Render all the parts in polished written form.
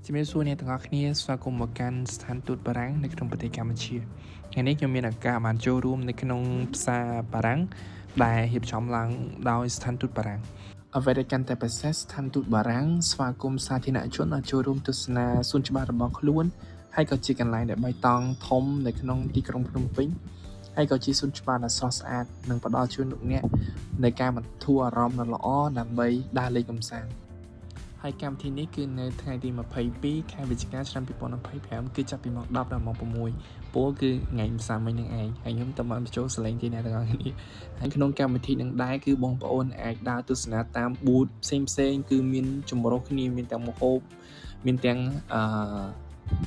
ជំរាបសួរអ្នកទាំងអស់គ្នាស្វាគមន៍មកកាន់ស្ថានទូតបារាំងនៅក្នុងប្រទេសកម្ពុជាថ្ងៃនេះខ្ញុំមានឱកាសបានចូលរួមនៅក្នុងផ្សារបារាំងដែលរៀបចំឡើងដោយស្ថានទូតបារាំងអ្វីដែលកាន់តែពិសេសស្ថានទូតបារាំងស្វាគមន៍សាធារណជនឲ្យចូលរួមទស្សនាសួនច្បាររបស់ខ្លួនហើយក៏ជាកន្លែងដែលបៃតងធំនៅក្នុងទីក្រុងភ្នំពេញហើយក៏ជាសួនច្បារដ៏ស្រស់ស្អាតនិងផ្ដល់ជូនលោកអ្នកនៅការបន្ធូរអារម្មណ៍ដ៏ល្អដើម្បីដើរលេងកម្សាន្តហើយកម្មវិធីនេះគឺនៅថ្ងៃទី22ខែវិច្ឆិកាឆ្នាំ2025គឺចាប់ពីម៉ោង10ដល់ម៉ោង6ពោលគឺថ្ងៃម្សិលមិញនឹងឯងហើយខ្ញុំតើបានបញ្ចូលសលេងទីអ្នកទាំងអស់គ្នាហើយក្នុងកម្មវិធីនឹងដែរគឺបងប្អូនអាចដើរទស្សនាតាមប៊ូតផ្សេងគឺមានចម្រុះគ្នាមានទាំងម្ហូបមានទាំង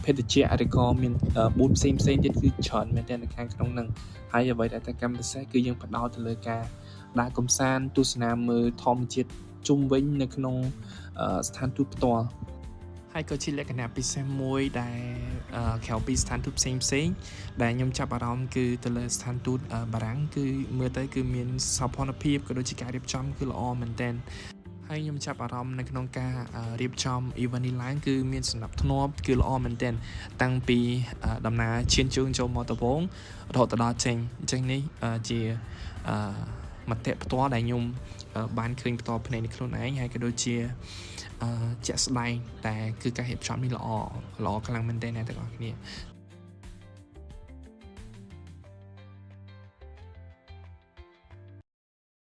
ភេទជ្ជៈឬក៏មានប៊ូតផ្សេងទៀតគឺច្រើនមែនទែននៅខាងក្នុងហ្នឹងហើយអ្វីដែលតែកម្មពិសេសគឺយើងផ្ដោតទៅលើការដើរកម្សាន្តទស្សនាមើលធម្មជាតិជុំវិញនៅក្នុងស្ថានទូតផ្ទាល់ហើយក៏ជាលក្ខណៈពិសេសមួយដែលក្រៅពីស្ថានទូតផ្សេងដែលខ្ញុំចាប់អារម្មណ៍គឺទៅលើស្ថានទូតបារាំងគឺមើលទៅគឺមានសោភ័ណភាពក៏ដូចជាការរៀបចំគឺល្អមែនទែនហើយខ្ញុំចាប់អារម្មណ៍នៅក្នុងការរៀបចំ event នេះឡើងគឺមានសណ្ដាប់ធ្នាប់គឺល្អមែនទែនតាំងពីដំណើរឈានជើងចូលមកដំបូងរហូតដល់ចេញអញ្ចឹងនេះជាមតិផ្ទាល់ដែលខ្ញុំបានឃើញផ្ទាល់ភ្នែកនៃខ្លួនឯងហើយក៏ដូចជាជាក់ស្ដែងតែគឺការរៀបចំនេះល្អខ្លាំងមែនទែនអ្នកទាំងអស់គ្នា